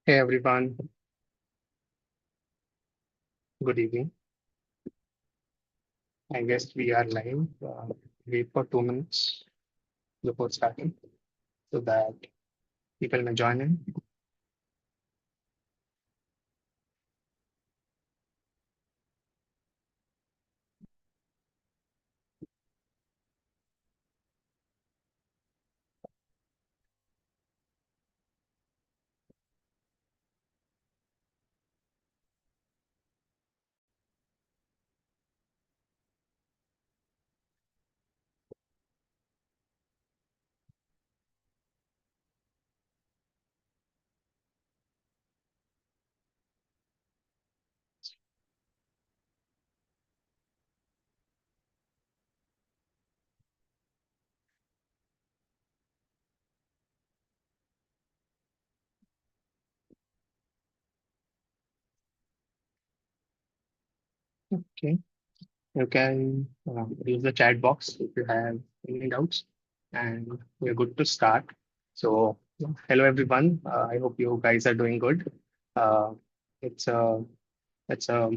Hey everyone, good evening. I guess we are live. Wait for 2 minutes before starting so that people may join in. Okay, you can use the chat box if you have any doubts, and we're good to start. So, hello everyone. I hope you guys are doing good. Uh, it's a it's a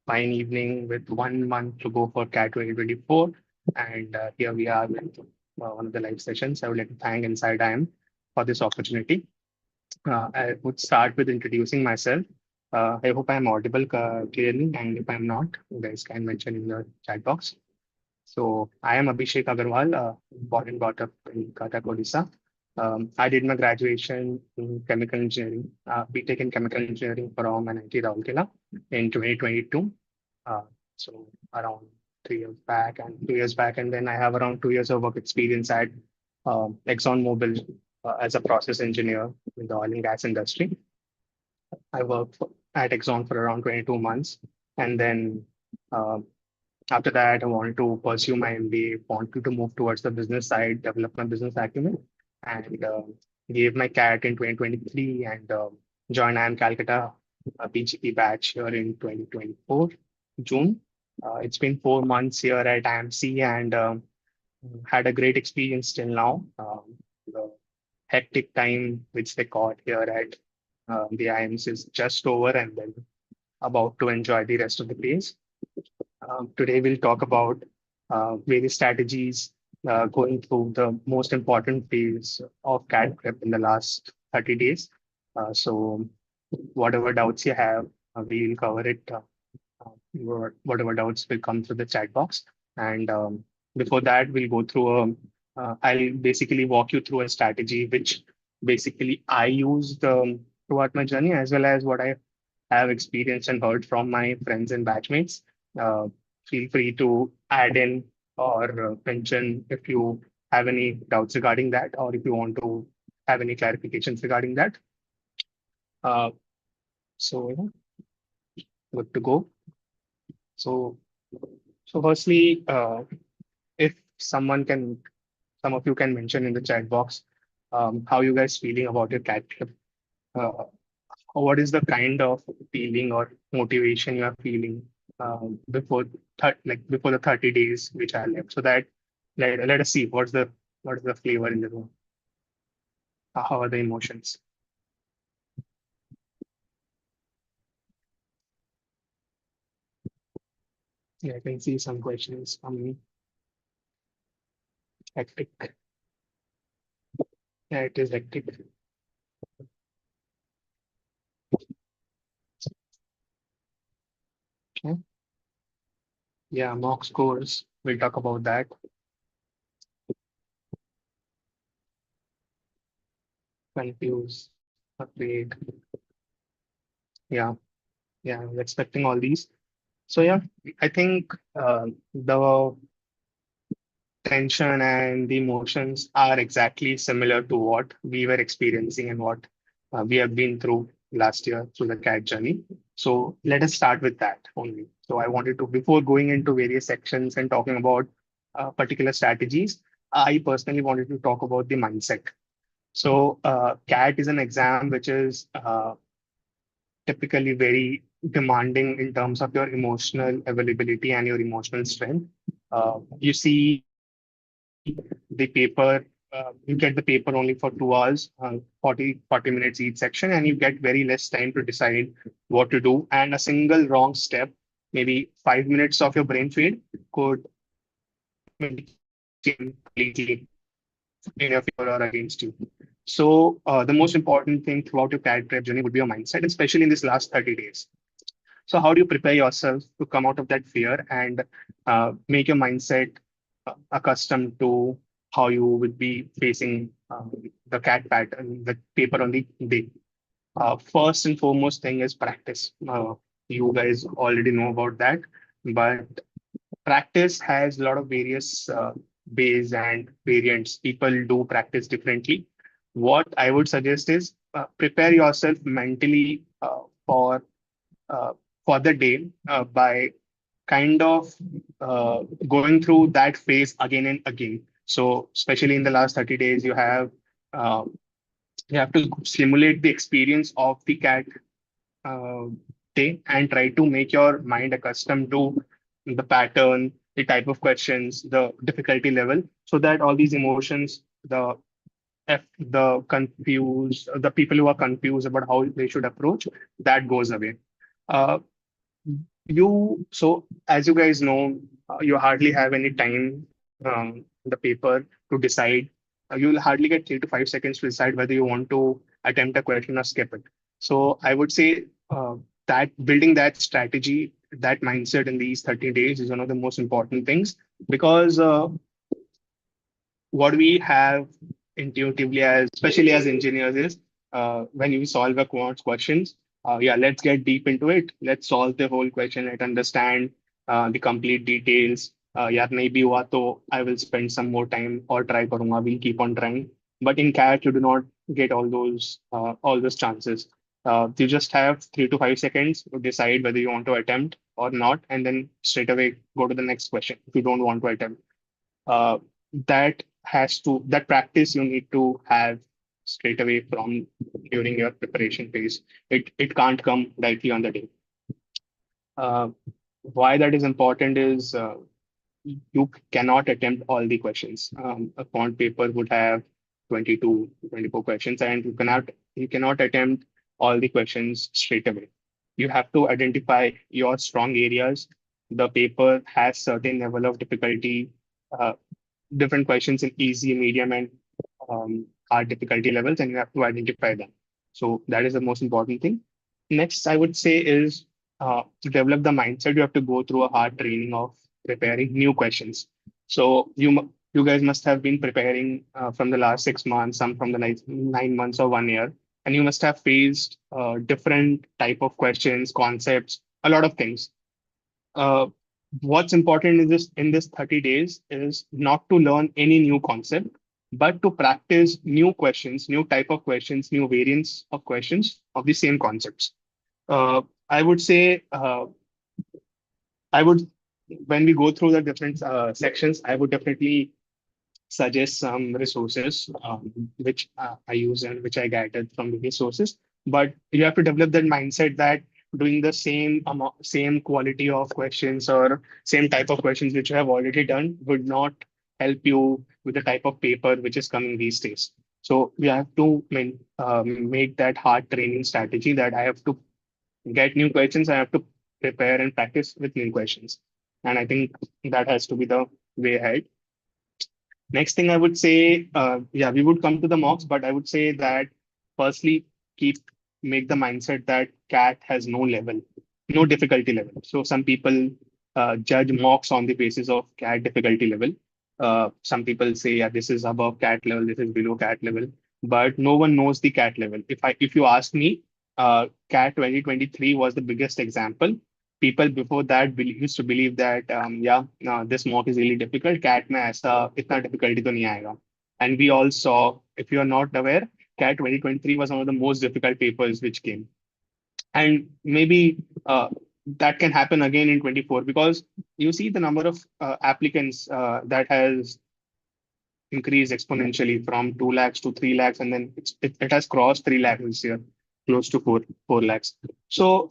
fine evening with 1 month to go for CAT 2024, and here we are with one of the live sessions. I would like to thank Inside IIM for this opportunity. I would start with introducing myself. I hope I'm audible clearly, and if I'm not, you guys can mention in the chat box. So I am Abhishek Agarwal, born and brought up in Cuttack, Odisha. I did my graduation in chemical engineering, BTech in chemical engineering from NIT Rourkela in 2022. Uh, so around 3 years back and 2 years back, and then I have around 2 years of work experience at ExxonMobil as a process engineer in the oil and gas industry. I worked at Exxon for around 22 months. And then uh, after that, I wanted to pursue my MBA, wanted to move towards the business side, develop my business acumen, and gave my CAT in 2023 and joined IIM Calcutta, a PGP batch here in 2024, June. It's been 4 months here at IMC and had a great experience till now. The hectic time which they got here at the IIMs is just over and then about to enjoy the rest of the days. Today we'll talk about various strategies going through the most important phase of CAT prep in the last 30 days. So whatever doubts you have, we will cover it. Whatever doubts will come through the chat box. And before that, we'll go through I'll basically walk you through a strategy which basically I used throughout my journey, as well as what I have experienced and heard from my friends and batchmates. Uh, Feel free to add in or mention if you have any doubts regarding that, or if you want to have any clarifications regarding that. Uh, so, good to go. So, firstly, if someone can, some of you can mention in the chat box how you guys feeling about your cat trip. Uh, what is the kind of feeling or motivation you are feeling before before the 30 days which are left, so that let us see what is the flavor in the room. How are the emotions? Yeah, I can see some questions coming. Hectic. Yeah, it is hectic. Okay. Yeah, mock scores. We'll talk about that. Confused, afraid. Yeah, yeah, I was expecting all these. So yeah, I think the tension and the emotions are exactly similar to what we were experiencing and what we have been through last year through the CAT journey. So let us start with that only. So I wanted to, before going into various sections and talking about particular strategies, I personally wanted to talk about the mindset. So CAT is an exam which is typically very demanding in terms of your emotional availability and your emotional strength. You see the paper you get the paper only for 2 hours, 40 minutes each section, and you get very less time to decide what to do. And a single wrong step, maybe 5 minutes of your brain feed, could completely in your favor or against you. So the most important thing throughout your CAD prep journey would be your mindset, especially in this last 30 days. So how do you prepare yourself to come out of that fear and make your mindset accustomed to how you would be facing the CAD pattern, the paper on the day? First and foremost thing is practice. You guys already know about that, but practice has a lot of various ways and variants. People do practice differently. What I would suggest is prepare yourself mentally uh, for the day by kind of going through that phase again and again. So especially in the last 30 days, uh, you have to simulate the experience of the cat uh, day and try to make your mind accustomed to the pattern, the type of questions, the difficulty level, so that all these emotions, the people who are confused about how they should approach, that goes away. Uh, so as you guys know, you hardly have any time from the paper to decide. You'll hardly get 3 to 5 seconds to decide whether you want to attempt a question or skip it. So I would say that building that strategy, that mindset in these 30 days is one of the most important things, because what we have intuitively, as especially as engineers, is when you solve a quant questions, yeah, let's get deep into it. Let's solve the whole question. Let's understand the complete details. Yeah, maybe हुआ तो I will spend some more time or try करूंगा. We'll keep on trying. But in CAT, you do not get all those chances. You just have 3 to 5 seconds to decide whether you want to attempt or not, and then straight away go to the next question if you don't want to attempt. uh, that practice you need to have straight away from during your preparation phase. It can't come directly on the day. Uh, why that is important is you cannot attempt all the questions. A quant paper would have 22, 24 questions, and you cannot attempt all the questions straight away. You have to identify your strong areas. The paper has certain level of difficulty, uh, different questions in easy, medium, and hard difficulty levels, and you have to identify them. So that is the most important thing. Next, I would say is to develop the mindset. You have to go through a hard training of preparing new questions. So you guys must have been preparing from the last 6 months, some from the 9 months or 1 year, and you must have faced different type of questions, concepts, a lot of things. uh, what's important in this 30 days is not to learn any new concept, but to practice new questions, new type of questions, new variants of questions of the same concepts. I would say I would when we go through the different sections, I would definitely suggest some resources which I use and which I gathered from the resources. But you have to develop that mindset that doing the same quality of questions or same type of questions which you have already done would not help you with the type of paper which is coming these days. So you have to make that hard training strategy that I have to get new questions. I have to prepare and practice with new questions. And I think that has to be the way ahead. Next thing I would say, yeah, we would come to the mocks, but I would say that firstly, keep make the mindset that CAT has no level, no difficulty level. So some people judge mocks on the basis of CAT difficulty level. Some people say, yeah, this is above CAT level, this is below CAT level, but no one knows the CAT level. If you ask me, CAT 2023 was the biggest example. People before that used to believe that yeah, this mock is really difficult, cat में ऐसा इतना difficulty तो नहीं आएगा. And we all saw, if you are not aware, cat 2023 was one of the most difficult papers which came. And maybe that can happen again in 24, because you see the number of applicants that has increased exponentially from 2 lakhs to 3 lakhs, and then it has crossed 3 lakhs this year, close to 4 lakhs. So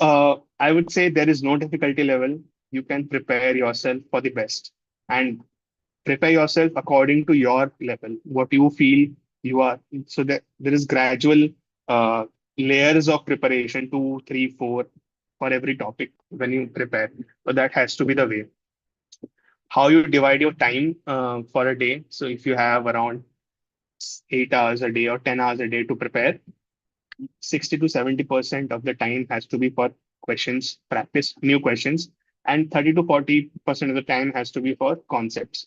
I would say there is no difficulty level. You can prepare yourself for the best. And prepare yourself according to your level, what you feel you are. So that there is gradual uh, layers of preparation, two, three, four for every topic when you prepare. So that has to be the way. How you divide your time for a day. So if you have around 8 hours a day or 10 hours a day to prepare, 60 to 70% of the time has to be for questions, practice new questions, and 30 to 40% of the time has to be for concepts.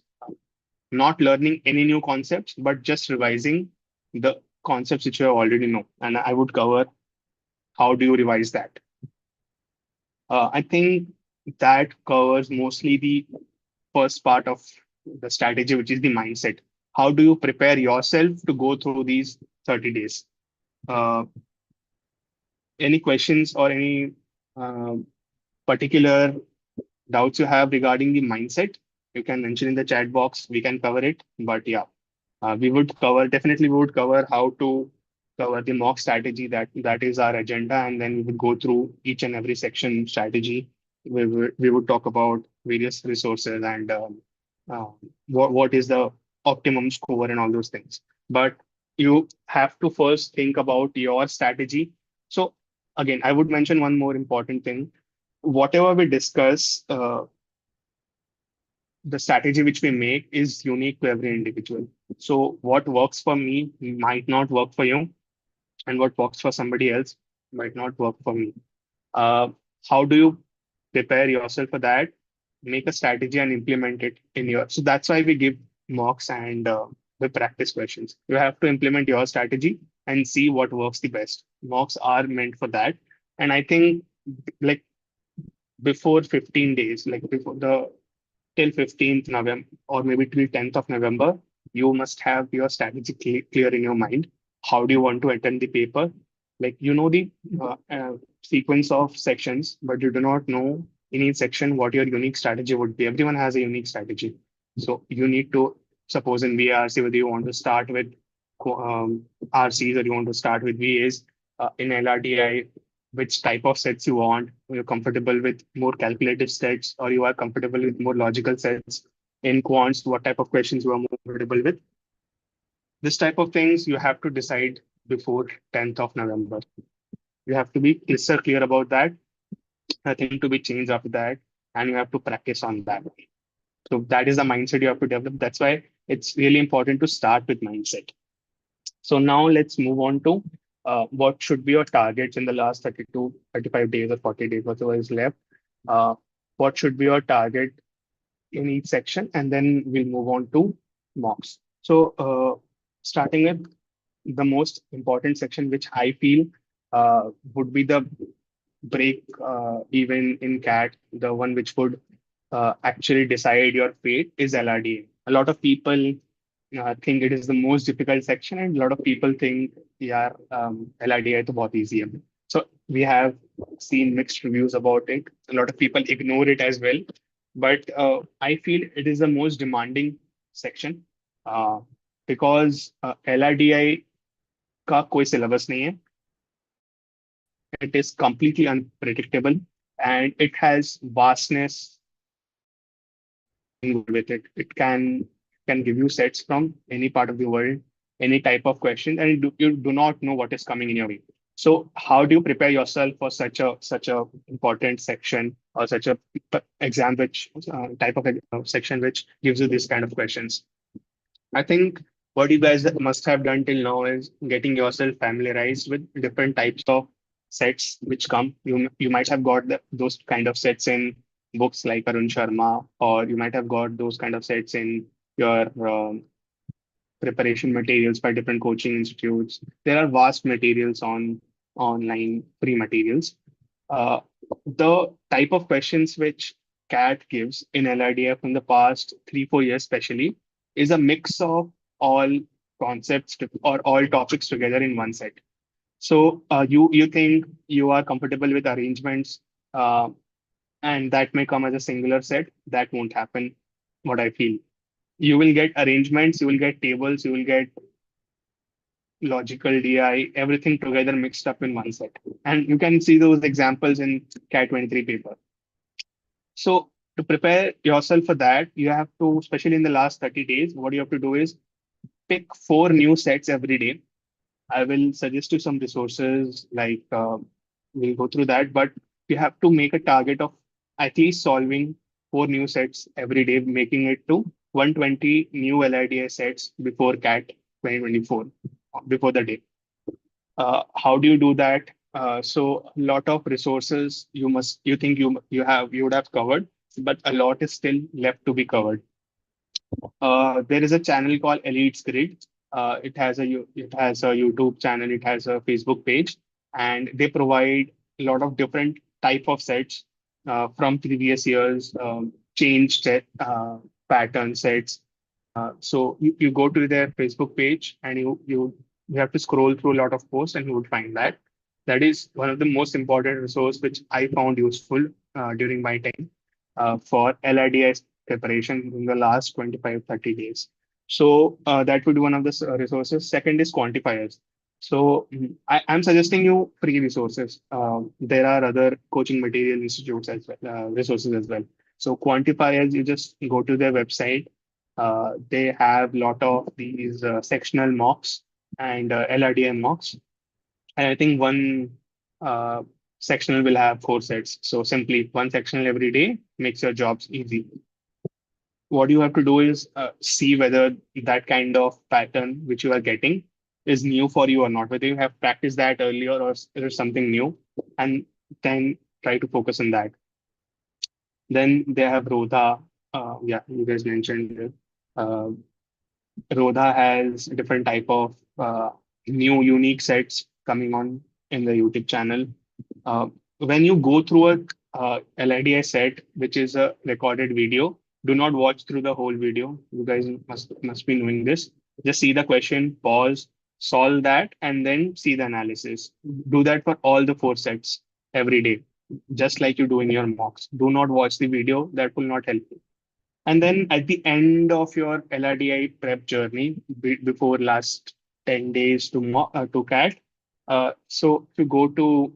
Not learning any new concepts, but just revising the concepts which you already know. And I would cover how do you revise that. I think that covers mostly the first part of the strategy, which is the mindset. How do you prepare yourself to go through these 30 days? Uh, any questions or any uh, particular doubts you have regarding the mindset, you can mention in the chat box. We can cover it. But yeah, we would cover, definitely we would cover how to cover the mock strategy. That is our agenda. And then we would go through each and every section strategy. We would talk about various resources and uh, what is the optimum score and all those things. But you have to first think about your strategy. So again, I would mention one more important thing. Whatever we discuss, the strategy which we make is unique to every individual. So what works for me might not work for you, and what works for somebody else might not work for me. Uh, how do you prepare yourself for that? Make a strategy and implement it in your. So that's why we give mocks and the practice questions. You have to implement your strategy and see what works the best. Mocks are meant for that, and I think like before 15 days, like before the till 15th November or maybe till 10th of November, you must have your strategy clear in your mind. How do you want to attend the paper? Like you know the sequence of sections, but you do not know in each section what your unique strategy would be. Everyone has a unique strategy. So you need to, suppose in VRC, whether you want to start with RCs or you want to start with VAs, in LRDI, which type of sets you want. You're comfortable with more calculative sets, or you are comfortable with more logical sets. In quants, what type of questions you are more comfortable with. This type of things you have to decide before 10th of November. You have to be crystal clear about that. Nothing to be changed after that, and you have to practice on that. So that is the mindset you have to develop. That's why it's really important to start with mindset. So now let's move on to what should be your targets in the last 32, 35 days or 40 days, whatever is left. Uh, what should be your target in each section? And then we'll move on to mocks. So starting with the most important section, which I feel would be the break even in CAT, the one which would actually decide your fate is LRDA. A lot of people think it is the most difficult section, and a lot of people think, yeah, LRDI is बहुत easy है. So we have seen mixed reviews about it. A lot of people ignore it as well, but I feel it is the most demanding section uh, because LRDI का कोई syllabus नहीं है. It is completely unpredictable, and it has vastness with it. It can give you sets from any part of the world, any type of question, and you do not know what is coming in your way. So how do you prepare yourself for such a important section or such a exam which type of section which gives you this kind of questions? I think what you guys must have done till now is getting yourself familiarized with different types of sets which come. You might have got those kind of sets in books like Arun Sharma, or you might have got those kind of sets in your preparation materials by different coaching institutes. There are vast materials on online free materials. Uh, the type of questions which CAT gives in LRDF from the past 3, 4 years, especially, is a mix of all concepts or all topics together in one set. So you think you are comfortable with arrangements, uh, and that may come as a singular set. That won't happen. What I feel, you will get arrangements, you will get tables, you will get logical DI, everything together mixed up in one set. And you can see those examples in CAT 23 paper. So To prepare yourself for that, you have to, especially in the last 30 days, what you have to do is pick four new sets every day. I will suggest you some resources like we'll go through that, but you have to make a target of at least solving four new sets every day, making it to 120 new LRDI sets before CAT 2024, before the day. How do you do that? So a lot of resources you think you would have covered, but a lot is still left to be covered. There is a channel called Elites Grid. It has a YouTube channel, it has a Facebook page, and they provide a lot of different type of sets from previous years, change set pattern sets. You go to their Facebook page and you have to scroll through a lot of posts and you would find that. That is one of the most important resource which I found useful during my time for LRDI preparation in the last 25, 30 days. That would be one of the resources. Second is quantifiers. I'm suggesting you free resources. There are other coaching material institutes as well, resources as well. So quantifiers, you just go to their website. They have lot of these sectional mocks and LRDI mocks. And I think one uh, sectional will have four sets. So simply one sectional every day makes your jobs easy. What you have to do is see whether that kind of pattern which you are getting is new for you or not, whether you have practiced that earlier or there's something new, and then try to focus on that. Then they have Rodha. Yeah, you guys mentioned it. Uh, Rodha has different type of new unique sets coming on in the YouTube channel. When you go through a LIDI set, which is a recorded video, do not watch through the whole video. You guys must be knowing this. Just see the question, pause, solve that, and then see the analysis. Do that for all the four sets every day, just like you do in your mocks. Do not watch the video. That will not help you. And then at the end of your LRDI prep journey, before last 10 days to CAT, so if you go to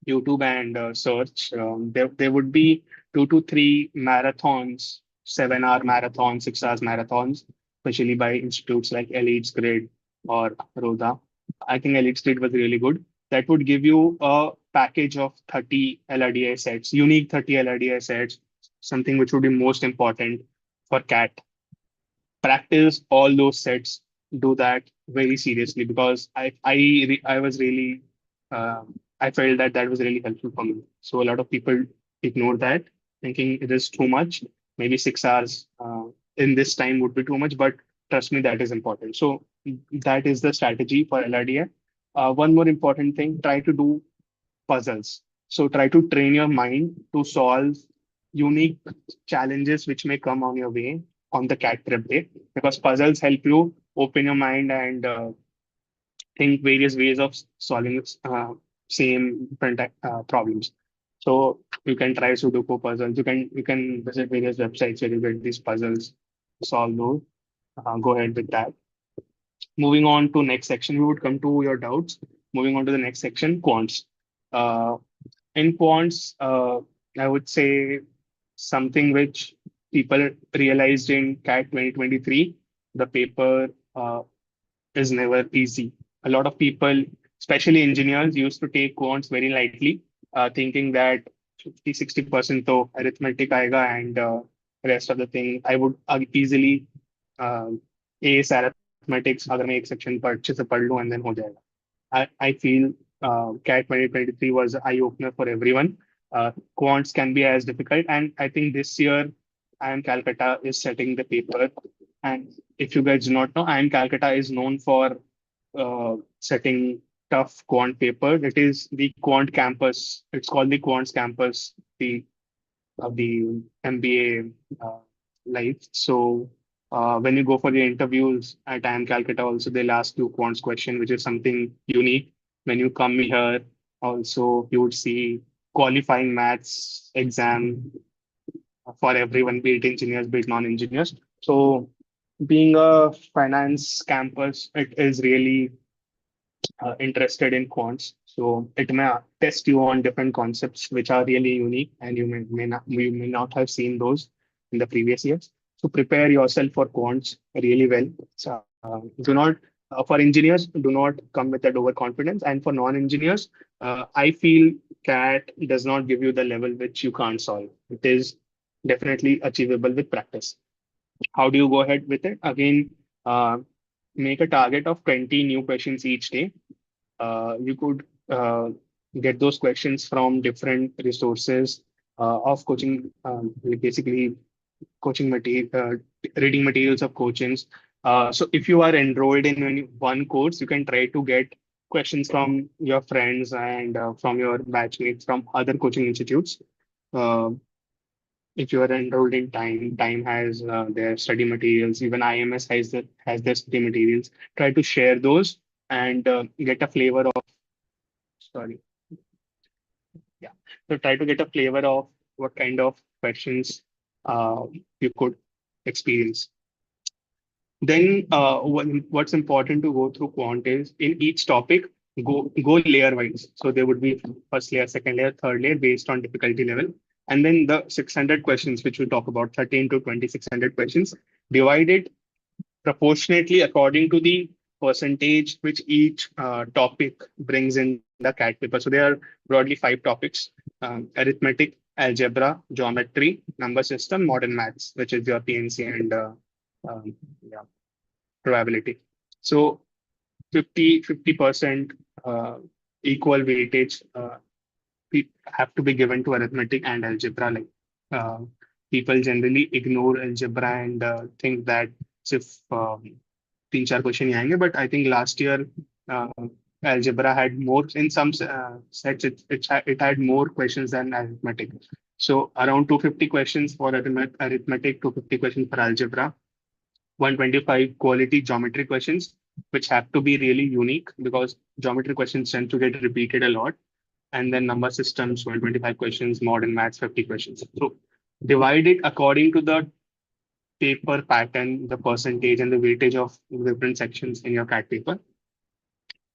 YouTube and search, there would be 2 to 3 marathons, 7 hour marathons, 6 hours marathons, especially by institutes like Elites Grid or Rhoda. I think Elites Grid was really good. That would give you a package of 30 LRDI sets, unique 30 LRDI sets, something which would be most important for CAT. Practice all those sets, do that very seriously because I was really I felt that that was really helpful for me. So a lot of people ignore that, thinking it is too much. Maybe 6 hours in this time would be too much, but trust me, that is important. So that is the strategy for LRDA. One more important thing: try to do puzzles. So try to train your mind to solve unique challenges which may come on your way on the CAT prep day, because puzzles help you open your mind and think various ways of solving same different problems. So you can try Sudoku puzzles. You can visit various websites where you get these puzzles, solve those. Go ahead with that. Moving on to next section, we would come to your doubts. Moving on to the next section, quants. Uh, in quants, I would say something which people realized in CAT 2023, the paper is never easy. A lot of people, especially engineers, used to take quants very lightly, thinking that 50-60% to arithmetic aega and rest of the thing I would easily ace arithmetics. अगर मैं एक section पर अच्छे से पढ़ लूं and then हो जाएगा. I feel CAT 2023 was an eye opener for everyone. Quants can be as difficult, and I think this year IIM Calcutta is setting the paper. And if you guys do not know, IIM Calcutta is known for setting tough quant paper. It is the quant campus. It's called the quants campus, the of the MBA life. So when you go for the interviews at IIM Calcutta, also they'll ask you quants question, which is something unique. When you come here, also you would see qualifying maths exam for everyone, be it engineers, be it non-engineers. So being a finance campus, it is really interested in quants. So it may test you on different concepts which are really unique, and you may not have seen those in the previous years. So prepare yourself for quants really well. So, do not for engineers, do not come with that overconfidence, and for non-engineers, I feel CAT does not give you the level which you can't solve. It is definitely achievable with practice. How do you go ahead with it? Again, uh, make a target of 20 new questions each day. You could get those questions from different resources of coaching, like basically coaching material, reading materials of coachings. So if you are enrolled in one course, you can try to get questions from your friends and from your batchmates from other coaching institutes. Uh, if you are enrolled in time has their study materials. Even IMS has their study materials. Try to share those and get a flavor of. Sorry, yeah. So try to get a flavor of what kind of questions you could experience. Then what's important to go through quant is in each topic, go layer wise. So there would be first layer, second layer, third layer based on difficulty level. And then the 600 questions, which we'll talk about, 13 to 2600 questions, divided proportionately according to the percentage which each topic brings in the CAT paper. So there are broadly 5 topics: arithmetic, algebra, geometry, number system, modern maths, which is your PNC and yeah, probability. So 50% equal weightage have to be given to arithmetic and algebra. Like uh, people generally ignore algebra and think that सिर्फ तीन चार question ही आएंगे. But I think last year uh, algebra had more in some sets. It had more questions than arithmetic. So around 250 questions for arithmetic, 250 questions for algebra, 125 quality geometry questions, which have to be really unique because geometry questions tend to get repeated a lot. And then number systems, 125 questions, modern maths, 50 questions. So divide it according to the paper pattern, the percentage and the weightage of different sections in your CAT paper.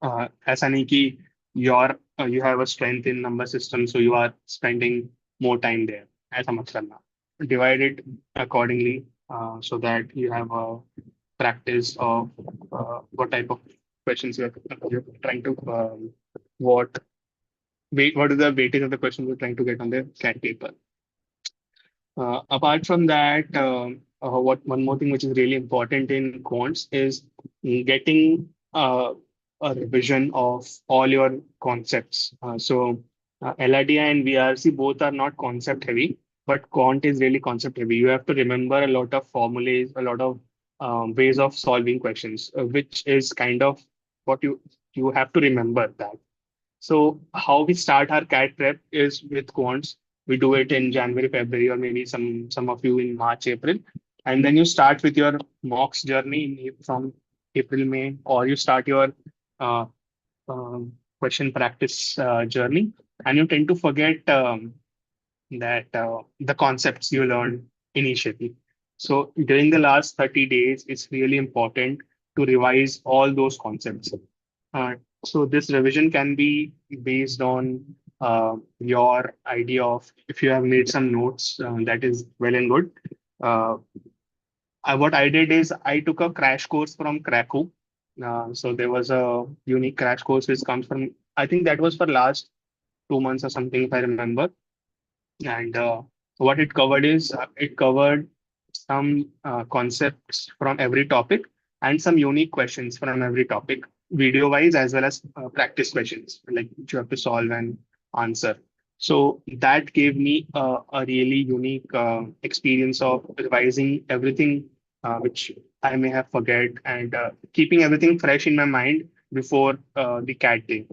ऐसा नहीं कि your you have a strength in number system, so you are spending more time there. ऐसा मत करना. Divide it accordingly so that you have a practice of what type of questions you're trying to what what is the weightage of the questions you're trying to get on the CAT paper. Apart from that, what one more thing which is really important in quants is getting a revision of all your concepts. LRDI and VRC both are not concept heavy, but quant is really concept heavy. You have to remember a lot of formulas, a lot of ways of solving questions, which is kind of what you have to remember that. So how we start our CAT prep is with quants. We do it in January, February, or maybe some of you in March, April, and then you start with your mocks journey from April, May, or you start your uh, question practice journey, and you tend to forget that the concepts you learned initially. So during the last 30 days, it's really important to revise all those concepts. So this revision can be based on your idea of if you have made some notes, that is well and good. Uh, what I did is I took a crash course from Krakow. So there was a unique crash course which comes from, I think that was for last 2 months or something, if I remember. And what it covered is it covered some concepts from every topic and some unique questions from every topic, video wise, as well as practice questions like which you have to solve and answer. So that gave me a really unique experience of revising everything which I may have forget and keeping everything fresh in my mind before the CAT day.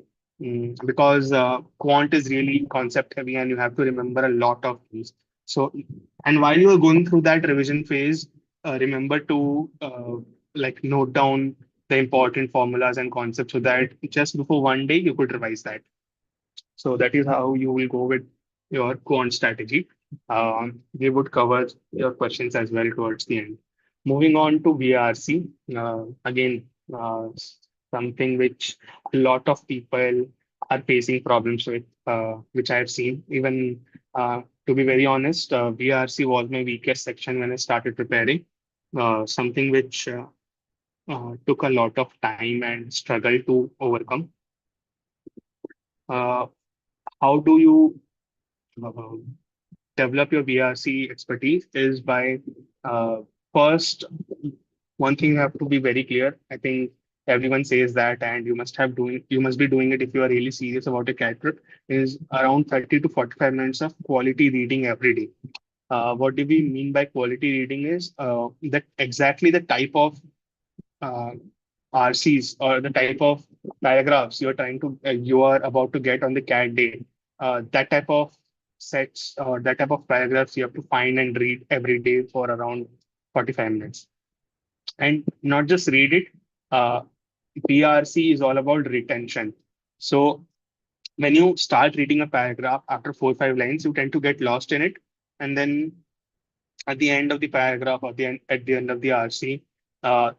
Because quant is really concept heavy and you have to remember a lot of things. So, and while you are going through that revision phase, remember to like note down the important formulas and concepts so that just before one day you could revise that. So that is how you will go with your quant strategy. We would cover your questions as well towards the end. Moving on to VRC, again, something which a lot of people are facing problems with, which I have seen. Even to be very honest, VRC was my weakest section when I started preparing. Something which took a lot of time and struggle to overcome. Uh, how do you uh, develop your VRC expertise is by uh, first, one thing you have to be very clear. I think everyone says that, and you must be doing it if you are really serious about your character. Is around 30 to 45 minutes of quality reading every day. What do we mean by quality reading is that exactly the type of uh, RCs or the type of paragraphs you are about to get on the CAT day. That type of sets or that type of paragraphs you have to find and read every day for around 45 minutes. And not just read it, uh, PRC is all about retention. So when you start reading a paragraph after 4 or 5 lines, you tend to get lost in it. And then at the end of the paragraph or at the end of the RC,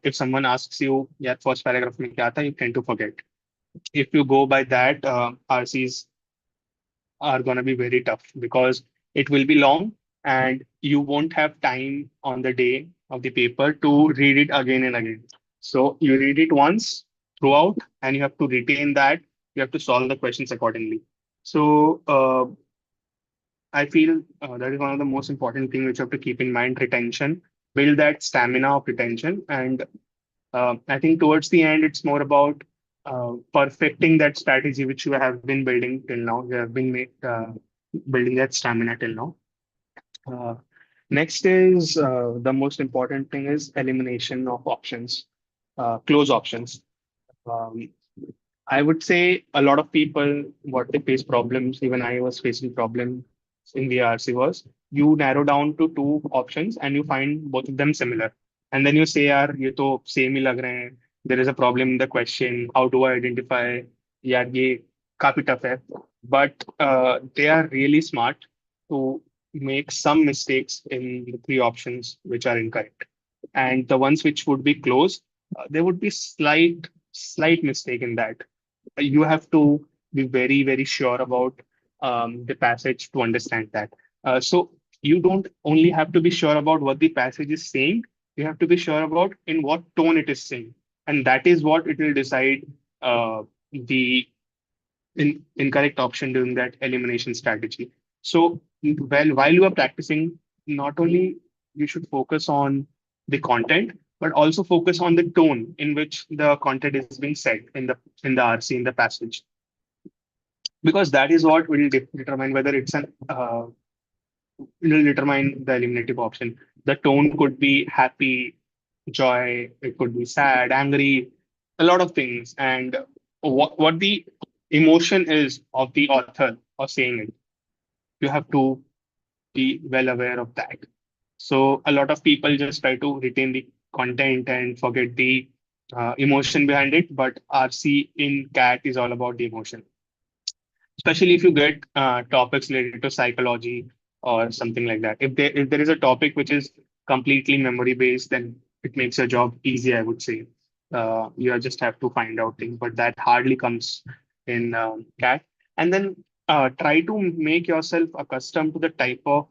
if someone asks you, yeah, first paragraph mein kya tha, you tend to forget. If you go by that, RCs are going to be very tough because it will be long and you won't have time on the day of the paper to read it again and again. So you read it once throughout and you have to retain that. You have to solve the questions accordingly. So I feel that is one of the most important things which you have to keep in mind, retention, build that stamina of retention. And I think towards the end, it's more about perfecting that strategy which you have been building till now. You have been building that stamina till now. Uh, Next is the most important thing is elimination of options, close options. Um, I would say a lot of people, what they face problems, even I was facing problems in the RC was you narrow down to two options and you find both of them similar. And then you say, yaar, ye to same hi lag rahe hain. There is a problem in the question. How do I identify? Yaar, ye काफी tough hai. But they are really smart to make some mistakes in the three options which are incorrect. And the ones which would be close, there would be slight mistake in that. You have to be very sure about the passage to understand that. So you don't only have to be sure about what the passage is saying, you have to be sure about in what tone it is saying, and that is what it will decide the incorrect option during that elimination strategy. So while you are practicing, not only you should focus on the content, but also focus on the tone in which the content is being said in the RC in the passage, because that is what will determine whether it's an will determine the eliminative option. The tone could be happy, joy, it could be sad, angry, a lot of things, and what the emotion is of the author of saying it. You have to be well aware of that. So a lot of people just try to retain the content and forget the emotion behind it. But RC in CAT is all about the emotion, especially if you get topics related to psychology or something like that. If there is a topic which is completely memory based, then it makes your job easy, I would say. You just have to find out things, but that hardly comes in CAT. And then try to make yourself accustomed to the type of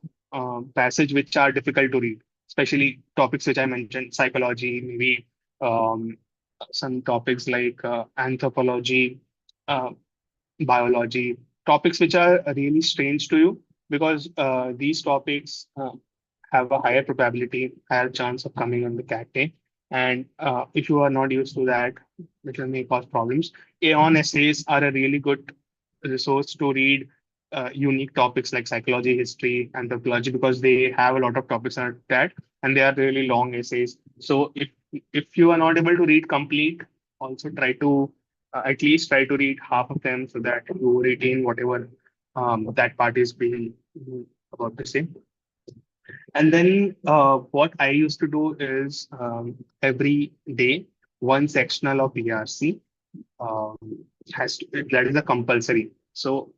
passage which are difficult to read, especially topics which I mentioned, psychology, maybe um, some topics like anthropology. Uh, Biology, topics which are really strange to you because these topics have a higher probability, higher chance of coming on the CAT day. And if you are not used to that, it will may cause problems. Aeon essays are a really good resource to read unique topics like psychology, history, anthropology, because they have a lot of topics on that and they are really long essays. So if you are not able to read complete, also try to at least try to read half of them so that you retain whatever that part is being about to say. And then what I used to do is every day, one sectional of ERC um, that is a compulsory. So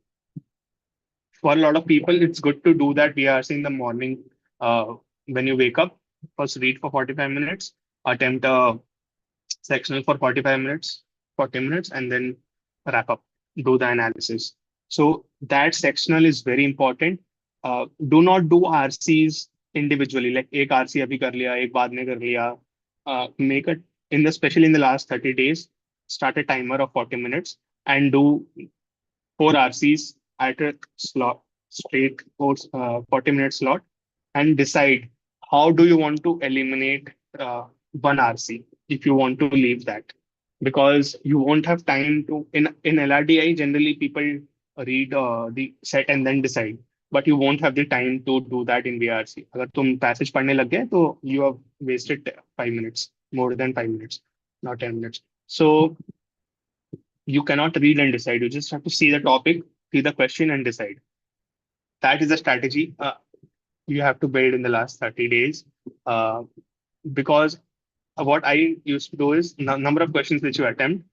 for a lot of people, it's good to do that VRC in the morning when you wake up. First, read for 45 minutes, attempt a sectional for 45 minutes. 40 minutes, and then wrap up, do the analysis. So that sectional is very important. Do not do RCs individually, like एक RC अभी कर लिया, एक बाद में कर लिया. Make it especially in the last 30 days, start a timer of 40 minutes and do four RCs at a slot, straight 40-minute slot, and decide how do you want to eliminate one RC if you want to leave that. Because you won't have time to, in LRDI, generally people read the set and then decide. But you won't have the time to do that in VRC. अगर तुम passage पढ़ने लग गए तो you have wasted 5 minutes, more than 5 minutes, not 10 minutes. So you cannot read and decide. You just have to see the topic, see the question, and decide. That is a strategy you have to build in the last 30 days. Because what I used to do is number of questions which you attempt.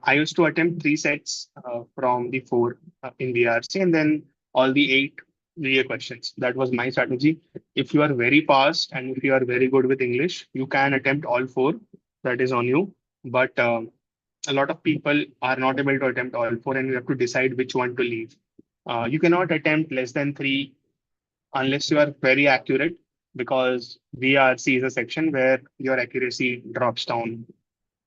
I used to attempt three sets from the four in VRC, and then all the eight VA questions. That was my strategy. If you are very fast and if you are very good with English, you can attempt all four. That is on you. But a lot of people are not able to attempt all four, and you have to decide which one to leave. You cannot attempt less than three unless you are very accurate, because VRC is a section where your accuracy drops down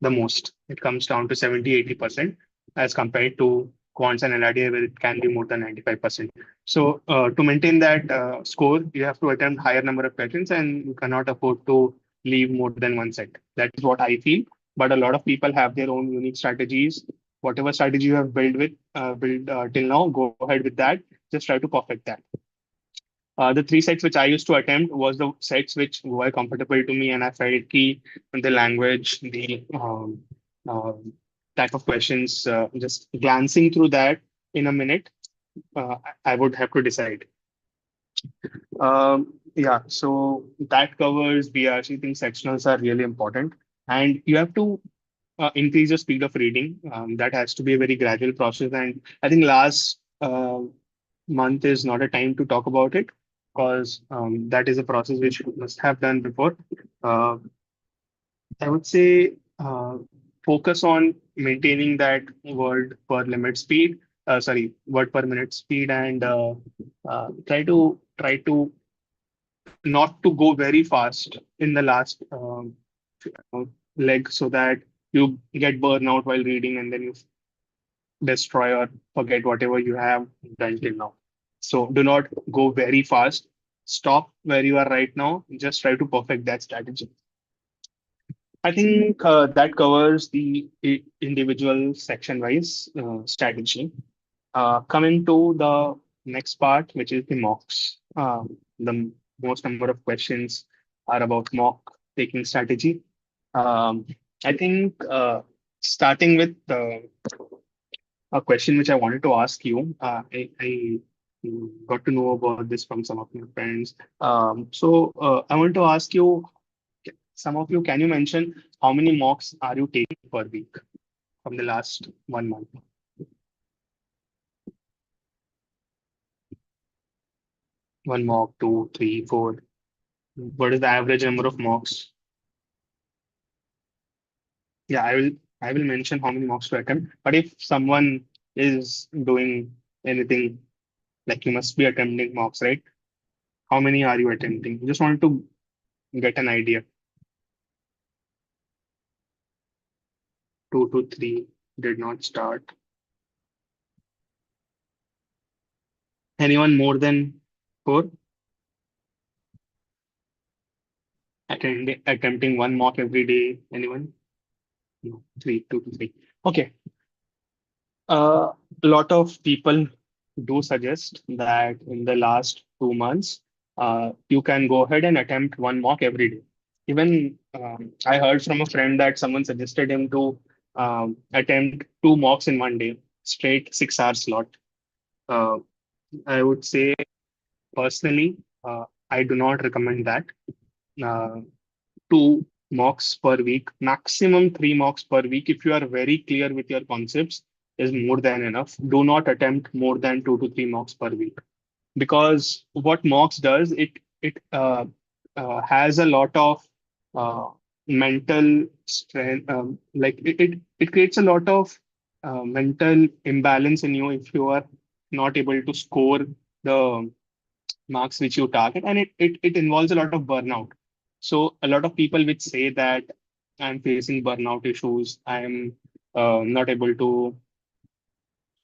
the most. It comes down to 70-80% as compared to quants and LRDI, where it can be more than 95%. So to maintain that score, you have to attempt higher number of questions, and you cannot afford to leave more than one set. That is what I feel. But a lot of people have their own unique strategies. Whatever strategy you have built till now, go ahead with that. Just try to perfect that. The three sets which I used to attempt was the sets which were comfortable to me, and I felt key the language, the type of questions. Just glancing through that in a minute, I would have to decide. Yeah, so that covers BRC. Things sectionals are really important, and you have to increase your speed of reading. That has to be a very gradual process, and I think last month is not a time to talk about it, because that is a process which you must have done before. I would say focus on maintaining that word per limit speed, word per minute speed, and try to not to go very fast in the last leg, so that you get burnout while reading and then you destroy or forget whatever you have done till now. So do not go very fast. Stop where you are right now. Just try to perfect that strategy. I think that covers the individual section-wise strategy. Coming to the next part, which is the mocks. The most number of questions are about mock taking strategy. I think starting with a question which I wanted to ask you. I got to know about this from some of my friends. So I want to ask you, some of you, can you mention how many mocks are you taking per week from the last 1 month? One mock, two, three, four. What is the average number of mocks? Yeah, I will mention how many mocks to attempt. But if someone is doing anything, like you must be attempting mocks, right? How many are you attempting? Just wanted to get an idea. 2 to 3 did not start. Anyone more than 4? Attempting one mock every day. Anyone? No, 2 to 3. Okay. A lot of people do suggest that in the last 2 months, you can go ahead and attempt one mock every day. Even I heard from a friend that someone suggested him to attempt two mocks in one day, straight 6 hour slot. I would say personally, I do not recommend that. Uh, two mocks per week, maximum three mocks per week. If you are very clear with your concepts, is more than enough. Do not attempt more than 2 to 3 mocks per week, because what mocks does, it has a lot of uh, mental strength, like it creates a lot of mental imbalance in you if you are not able to score the marks which you target, and it involves a lot of burnout. So a lot of people which say that I'm facing burnout issues, I'm not able to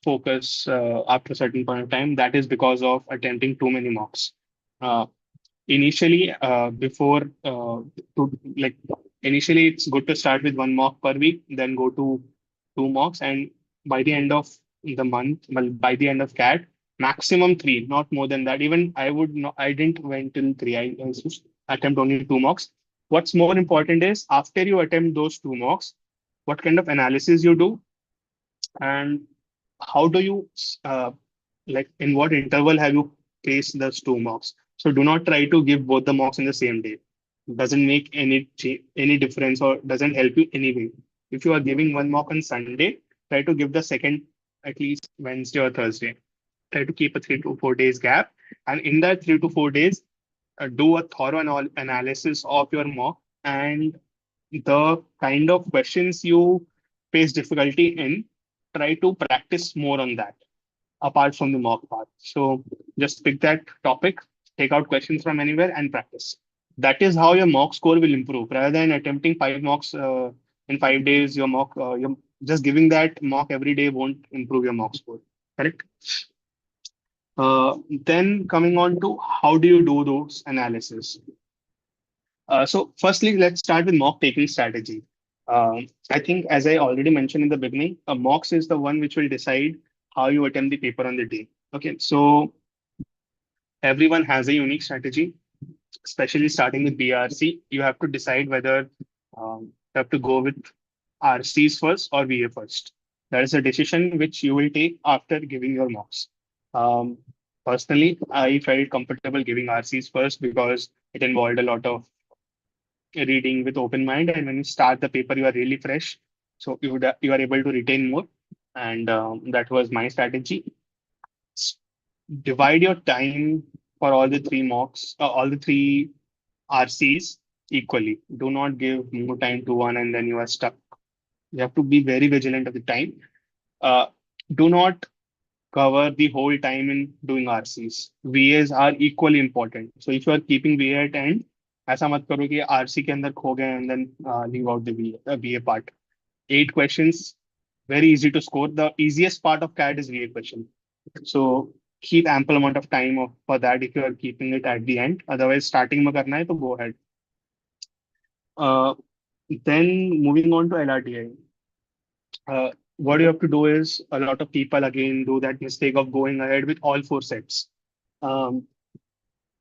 focus after a certain point of time, that is because of attempting too many mocks. Uh, initially, before like initially, it's good to start with one mock per week, then go to two mocks, and by the end of the month, well, by the end of CAT, maximum three, not more than that. Even I would not, I didn't went till three. I also attempt only two mocks. What's more important is after you attempt those two mocks, what kind of analysis you do, and how do you like in what interval have you placed those two mocks? So do not try to give both the mocks in the same day. Doesn't make any difference or doesn't help you anyway. If you are giving one mock on Sunday, try to give the second at least Wednesday or Thursday. Try to keep a 3 to 4 days gap, and in that 3 to 4 days, do a thorough analysis of your mock and the kind of questions you face difficulty in. Try to practice more on that apart from the mock part. So just pick that topic, take out questions from anywhere and practice. That is how your mock score will improve. Rather than attempting five mocks in 5 days, your mock, your, just giving that mock every day won't improve your mock score. Correct? Then coming on to how do you do those analysis? So firstly, let's start with mock taking strategy. I think, as I already mentioned in the beginning, a mocks is the one which will decide how you attempt the paper on the day. Okay, so everyone has a unique strategy, especially starting with BRC. You have to decide whether you have to go with RCs first or VA first. That is a decision which you will take after giving your mocks. Um, Personally, I felt comfortable giving RCs first because it involved a lot of reading with open mind, and when you start the paper you are really fresh, so you are able to retain more, and that was my strategy. S- Divide your time for all the three mocks, all the three RCs equally. Do not give more time to one and then you are stuck. You have to be very vigilant of the time. uh, do not cover the whole time in doing RCs. VAs are equally important. So if you are keeping VA at end, ऐसा मत करो कि RC के अंदर खो गए and then leave out the VA part. 8 questions, very easy to score. The easiest part of CAT is VA question. So keep ample amount of time for that if you are keeping it at the end. Otherwise, starting में करना है तो go ahead. Uh, then moving on to LRDI. What you have to do is a lot of people again do that mistake of going ahead with all four sets. Um,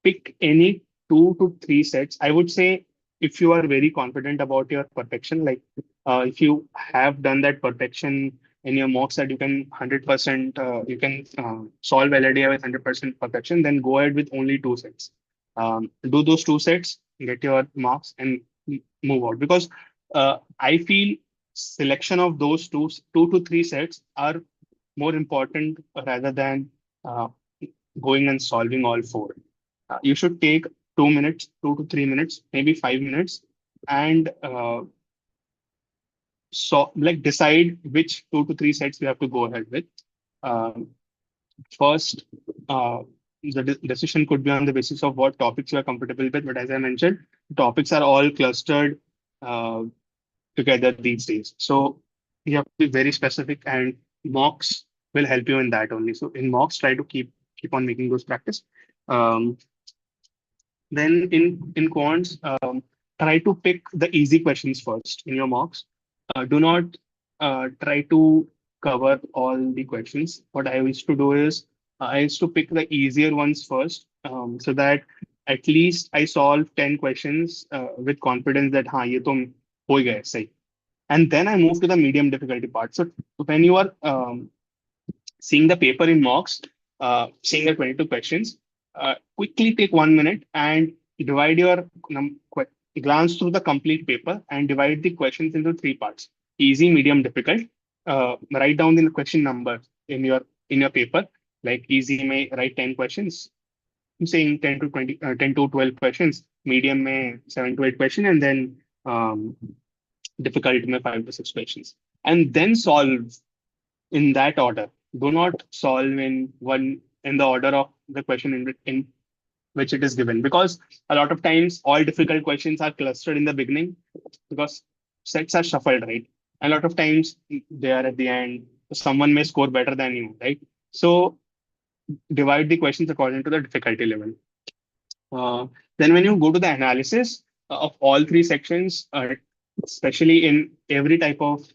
Pick any 2 to 3 sets. I would say if you are very confident about your perfection, like if you have done that perfection in your mocks that you can 100%, you can solve LRDI with 100% perfection, then go ahead with only 2 sets. Do those 2 sets, get your marks, and move out. Because I feel selection of those 2 to 3 sets are more important rather than uh, going and solving all four. You should take 2 minutes, 2 to 3 minutes, maybe 5 minutes, and so like decide which 2 to 3 sets you have to go ahead with. Um, First, the decision could be on the basis of what topics you are comfortable with. But as I mentioned, topics are all clustered uh, together these days. So you have to be very specific, and mocks will help you in that only. So in mocks, try to keep on making those practice. Um, Then in quants, try to pick the easy questions first in your mocks. Do not try to cover all the questions. What I used to do is I used to pick the easier ones first, so that at least I solve 10 questions with confidence that हाँ ये तो हो ही गया सही. And then I move to the medium difficulty part. So when you are seeing the paper in mocks, seeing the 22 questions, quickly take 1 minute and divide your glance through the complete paper and divide the questions into three parts: easy, medium, difficult. Write down the question number in your paper. Like easy may write 10 questions. I'm saying 10 to 20, 10 to 12 questions. Medium may 7 to 8 questions, and then um, difficult में 5 to 6 questions, and then solve in that order. Do not solve in the order of the question in which it is given, because a lot of times all difficult questions are clustered in the beginning because sets are shuffled, right? A lot of times they are at the end. Someone may score better than you, right? So divide the questions according to the difficulty level. Uh, then when you go to the analysis of all three sections, especially in every type of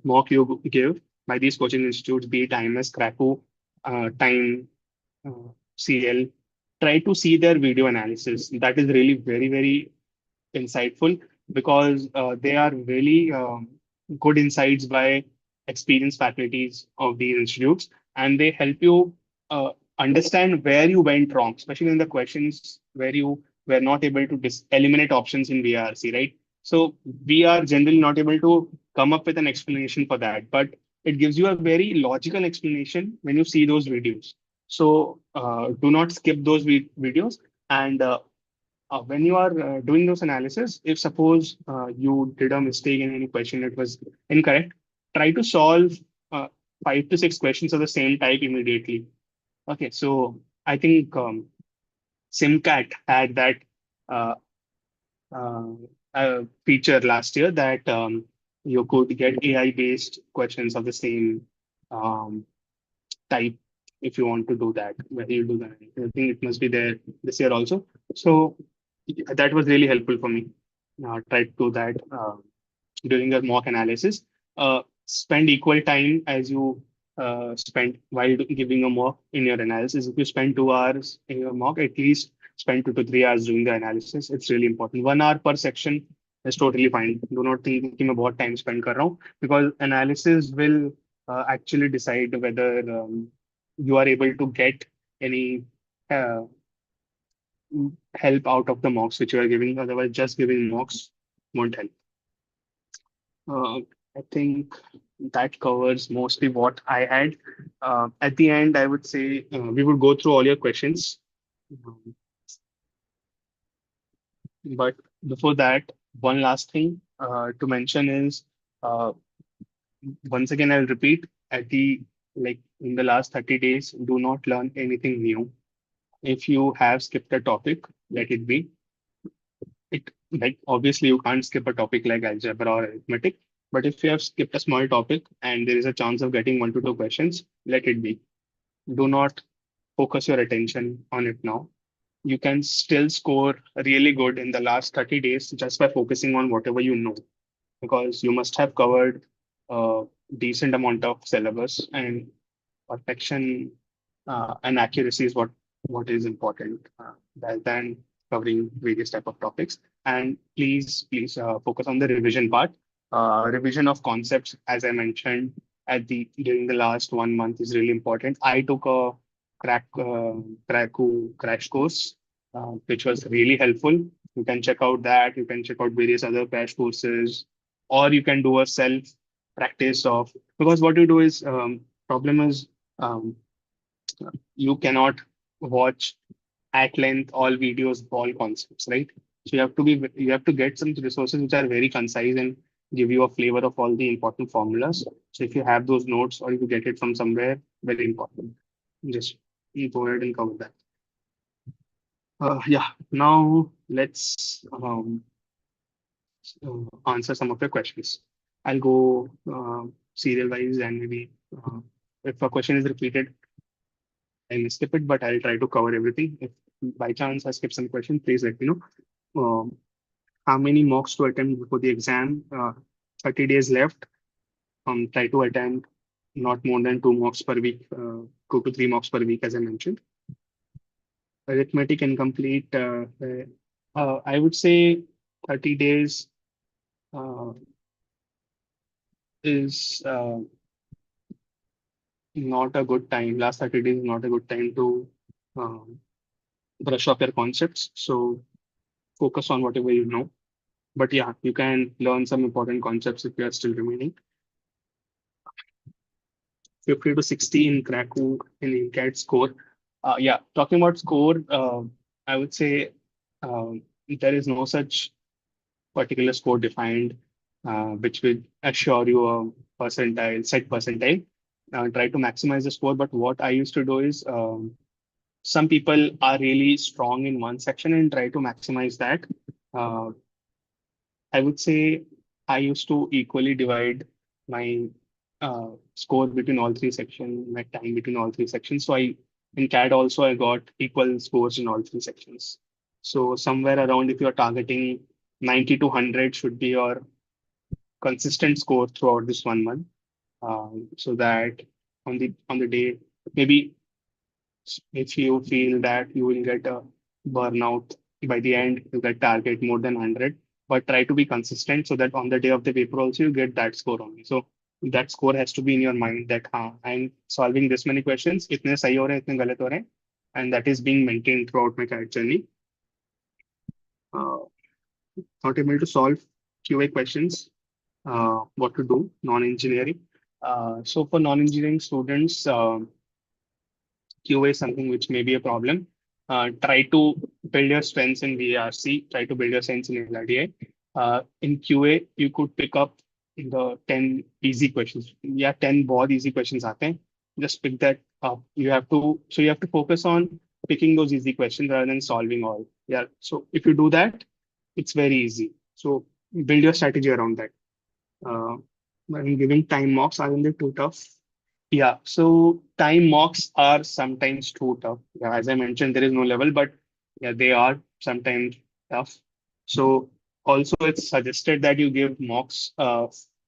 mock you give by these coaching institutes, be it IMS, Krakow, Time, CL, try to see their video analysis. That is really very, very insightful, because they are really good insights by experienced faculties of these institutes, and they help you understand where you went wrong, especially in the questions where you were not able to eliminate options in VARC, right? So we are generally not able to come up with an explanation for that, but it gives you a very logical explanation when you see those videos. So do not skip those videos. And when you are doing those analysis, if suppose you did a mistake in any question, it was incorrect, try to solve 5 to 6 questions of the same type immediately. Okay, so I think SimCat had that uh, uh, feature last year that you could get AI-based questions of the same um, type if you want to do that. Where you do that, I think it must be there this year also. So that was really helpful for me. Try to do that during your mock analysis. Spend equal time as you spend while giving a mock in your analysis. If you spend 2 hours in your mock, at least spend 2 to 3 hours doing the analysis. It's really important. 1 hour per section is totally fine. Do not think कि मैं बहुत time spend कर रहा हूँ, because analysis will actually decide whether you are able to get any uh, help out of the mocks which you are giving. Otherwise, just giving mocks won't help. Uh, I think that covers mostly what I had. At the end, I would say we would go through all your questions. Um, But before that, one last thing to mention is uh, once again, I'll repeat at the like in the last 30 days, do not learn anything new. If you have skipped a topic, let it be. It like obviously you can't skip a topic like algebra or arithmetic, but if you have skipped a small topic and there is a chance of getting 1 to 2 questions, let it be. Do not focus your attention on it now. You can still score really good in the last 30 days just by focusing on whatever you know, because you must have covered a decent amount of syllabus, and perfection and accuracy is what is important rather than covering various type of topics. And please focus on the revision part. Revision of concepts, as I mentioned at the during the last 1 month, is really important. I took a crash course, which was really helpful. You can check out that. You can check out various other crash courses, or you can do a self practice of, because what you do is problem is um, you cannot watch at length all videos, all concepts, right? So you have to get some resources which are very concise and give you a flavor of all the important formulas. So if you have those notes or if you get it from somewhere, very important. Just you go ahead and cover that. Yeah, now let's answer some of your questions. I'll go serial wise, and maybe if a question is repeated, I'll skip it, but I'll try to cover everything. If by chance I skip some question, please let me know. How many mocks to attempt before the exam? 30 days left. Try to attempt not more than 2 mocks per week, 2 to 3 mocks per week, as I mentioned. Arithmetic incomplete. I would say 30 days is not a good time. Last 30 days is not a good time to um, brush up your concepts. So focus on whatever you know. But yeah, you can learn some important concepts if you are still remaining. 50 to 60 in Krakow in INCAT score. Yeah, talking about score, I would say there is no such particular score defined, which will assure you a percentile, set percentile. Try to maximize the score. But what I used to do is some people are really strong in one section and try to maximize that. Uh, I would say I used to equally divide my score between all three sections, my time between all three sections. So in CAD also I got equal scores in all three sections. So somewhere around, if you're targeting 90 to 100 should be your consistent score throughout this 1 month. So that on the day, maybe if you feel that you will get a burnout by the end, you get target more than 100, but try to be consistent so that on the day of the paper also you get that score only. So that score has to be in your mind that I'm solving this many questions, itne sahi ho rahe, itne galat ho rahe, and that is being maintained throughout my CAD journey. Uh, Not able to solve QA questions, what to do, non-engineering. So for non-engineering students, QA is something which may be a problem. Try to build your strengths in VARC, try to build your strengths in LRDI. In QA, you could pick up the 10 easy questions. Yeah, 10 बहुत easy questions आते हैं. Just pick that up. You have to focus on picking those easy questions rather than solving all. Yeah. So if you do that, it's very easy. So build your strategy around that. When giving time mocks, aren't they too tough? Yeah, so time mocks are sometimes too tough. Yeah, as I mentioned, there is no level, but yeah, they are sometimes tough. So also it's suggested that you give mocks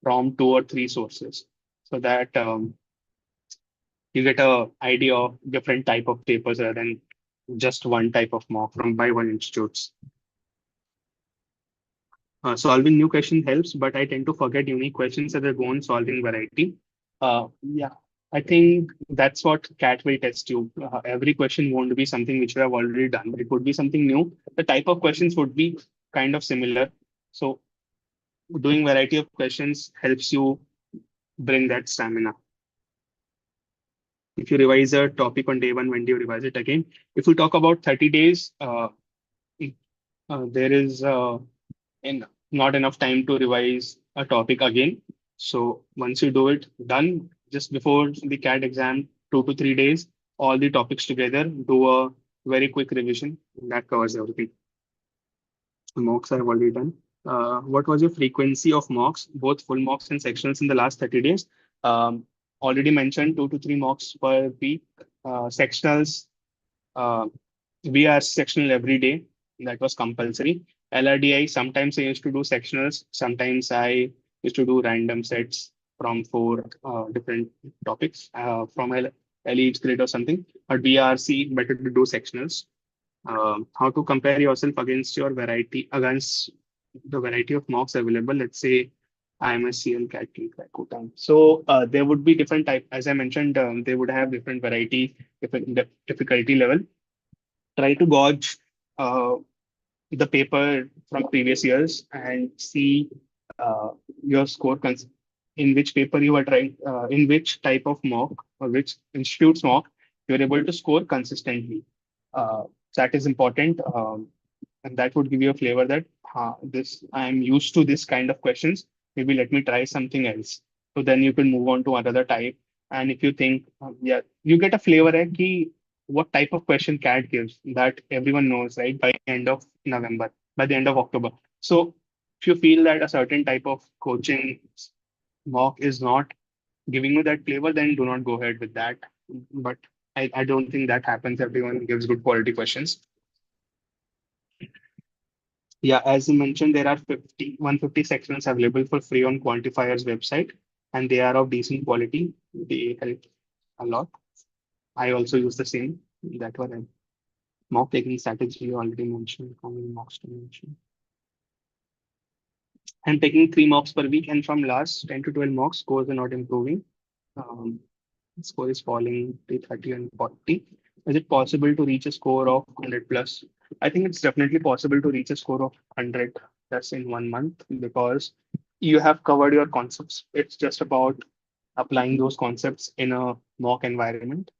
from two or three sources so that you get a idea of different type of papers rather than just one type of mock from by one institutes. Solving new question helps, but I tend to forget unique questions as I go on solving variety. Yeah, I think that's what CAT will test you. Every question won't be something which you have already done. It would be something new. The type of questions would be kind of similar. So doing variety of questions helps you bring that stamina. If you revise a topic on day one, when do you revise it again? If we talk about 30 days, there is and not enough time to revise a topic again. So once you do it, done just before the CAT exam, 2 to 3 days, all the topics together, do a very quick revision. That covers everything. Mocks I've already done. What was your frequency of mocks, both full mocks and sectionals in the last 30 days? Already mentioned 2 to 3 mocks per week. Sectionals, uh, we are sectional every day. That was compulsory. LRDI, sometimes I used to do sectionals. Sometimes I used to do random sets from four different topics from LE grade or something. But VRC, better to do sectionals. How to compare yourself against against the variety of mocks available. Let's say IIM Calcutta. So there would be different type. As I mentioned, they would have different variety, different difficulty level. Try to gauge uh, the paper from previous years and see uh, your score in which paper you are trying, in which type of mock or which institute's mock you're able to score consistently. That is important, and that would give you a flavor that this I'm used to this kind of questions. Maybe let me try something else. So then you can move on to another type. And if you think, yeah, you get a flavor what type of question CAT gives that everyone knows, right? By the end of November, by the end of October. So if you feel that a certain type of coaching mock is not giving you that flavor, then do not go ahead with that. But I don't think that happens. Everyone gives good quality questions. Yeah, as you mentioned, there are 150 sections available for free on Quantifier's website, and they are of decent quality. They help a lot. I also use the same. That one. Mock taking strategy you already mentioned. How many mocks to mention? I'm taking 3 mocks per week, and from last 10 to 12 mocks, scores are not improving. Um, Score is falling to 30 and 40. Is it possible to reach a score of 100 plus? I think it's definitely possible to reach a score of 100 plus in 1 month because you have covered your concepts. It's just about applying those concepts in a mock environment,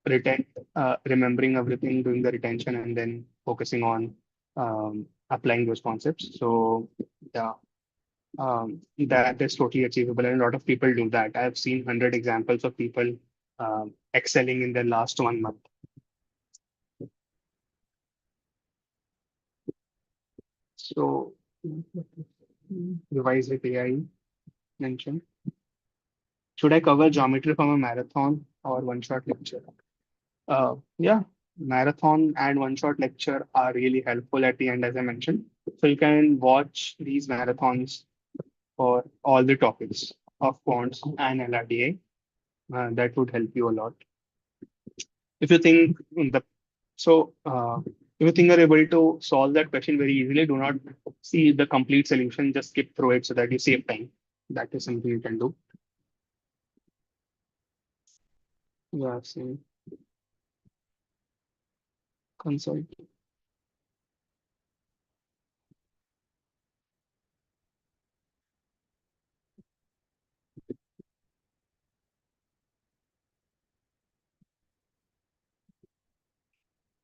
remembering everything, doing the retention, and then focusing on applying those concepts. So yeah, that is totally achievable, and a lot of people do that. I've seen 100 examples of people excelling in their last 1 month. So revise with AI mentioned. Should I cover geometry from a marathon or one-shot lecture? Yeah, marathon and one-shot lecture are really helpful at the end, as I mentioned. So you can watch these marathons for all the topics of quants and LRDI. That would help you a lot. If you think the so if you think you're able to solve that question very easily, do not see the complete solution, just skip through it so that you save time. That is something you can do. Yeah, same consult.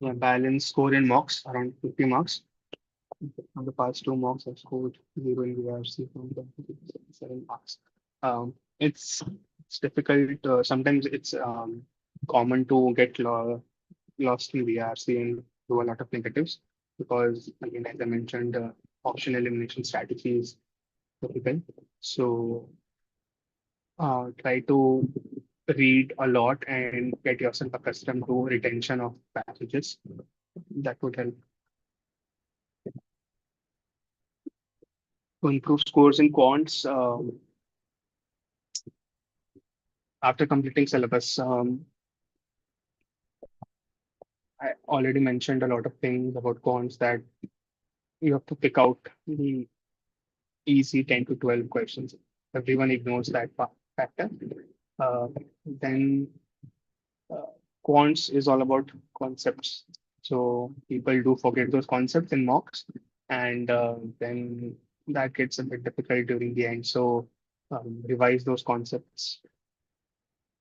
Yeah, balance score in mocks around 50 marks. On the past two mocks, I've scored zero in VRC from 7 marks. It's difficult. Sometimes it's common to get lost in VRC and do a lot of negatives because, again, as I mentioned, option elimination strategy is difficult. So try to read a lot and get yourself accustomed to retention of passages. That would help to improve scores in quants after completing syllabus. I already mentioned a lot of things about quants that you have to pick out the easy 10 to 12 questions. Everyone ignores that factor. Uh, then uh, quants is all about concepts. So people do forget those concepts in mocks, and then that gets a bit difficult during the end. So revise those concepts,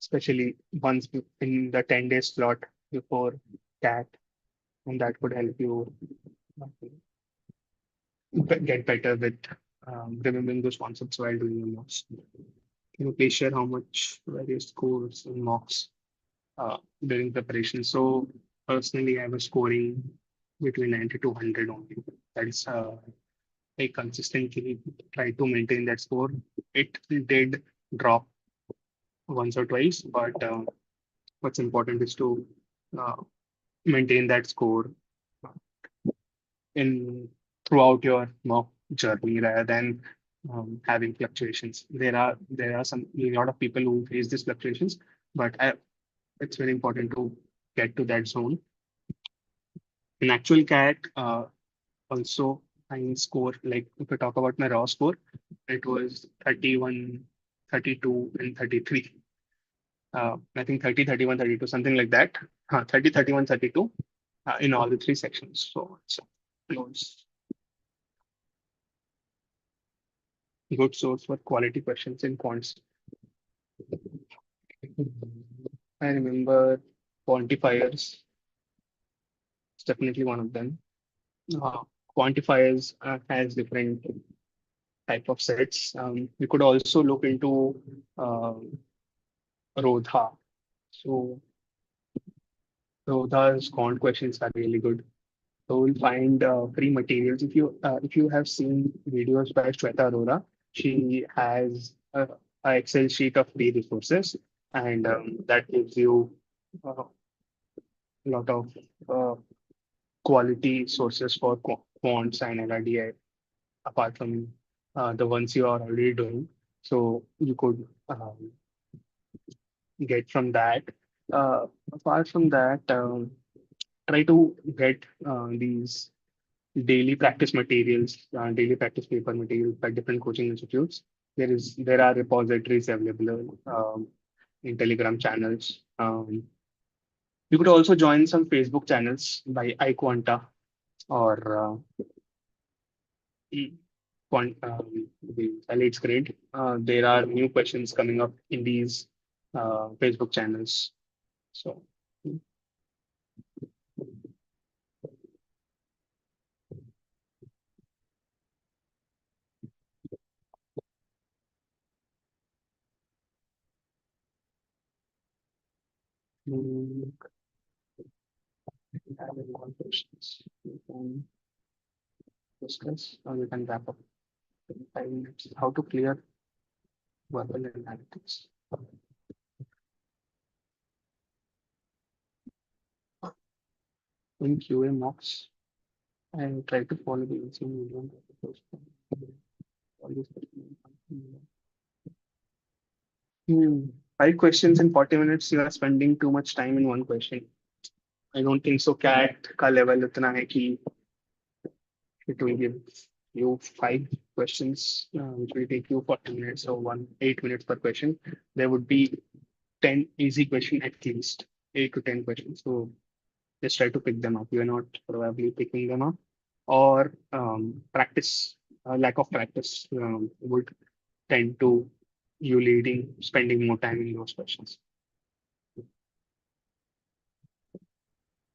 especially once in the 10-day slot before CAT, and that could help you get better with remembering those concepts while doing your mocks. Can you please share how much various scores in mocks during preparation? So personally, I was scoring between 90 to 100 only. That is, I consistently try to maintain that score. It did drop once or twice, but what's important is to uh, maintain that score in throughout your mock journey rather than having fluctuations. There are some a lot of people who face these fluctuations, but it's very important to get to that zone. In actual CAT, also I score like if I talk about my raw score, it was 31, 32, and 33. I think 30, 31, 32, something like that. 30, 31, 32 in all the three sections. So it's a close, good source for quality questions in quants. I remember quantifiers. It's definitely one of them. Uh, Quantifiers has different type of sets. We could also look into uh, Rodha. So Rodha's quant questions are really good. So we'll find free materials. If you have seen videos by Shweta Arora, she has a Excel sheet of free resources, and that gives you a lot of uh, quality sources for quants and LRDI apart from the ones you are already doing. So you could get from that. Apart from that, try to get these daily practice materials, daily practice paper materials by different coaching institutes. There are repositories available in Telegram channels. You could also join some Facebook channels by iQuanta or the elite grade. There are new questions coming up in these Facebook channels. So Mm, have any more questions we can discuss, or we can wrap up in 5 minutes. How to clear verbal analytics in QA mocks. I try to follow the easy medium. All these questions. Hmm. 5 questions in 40 minutes. You are spending too much time in one question. I don't think so. CAT का level इतना है कि it will give you 5 questions, which will take you 40 minutes or 8 minutes per question. There would be 10 easy questions at least, 8 to 10 questions. So just try to pick them up. You're not probably picking them up, or practice. Lack of practice would tend to you leading, spending more time in those questions.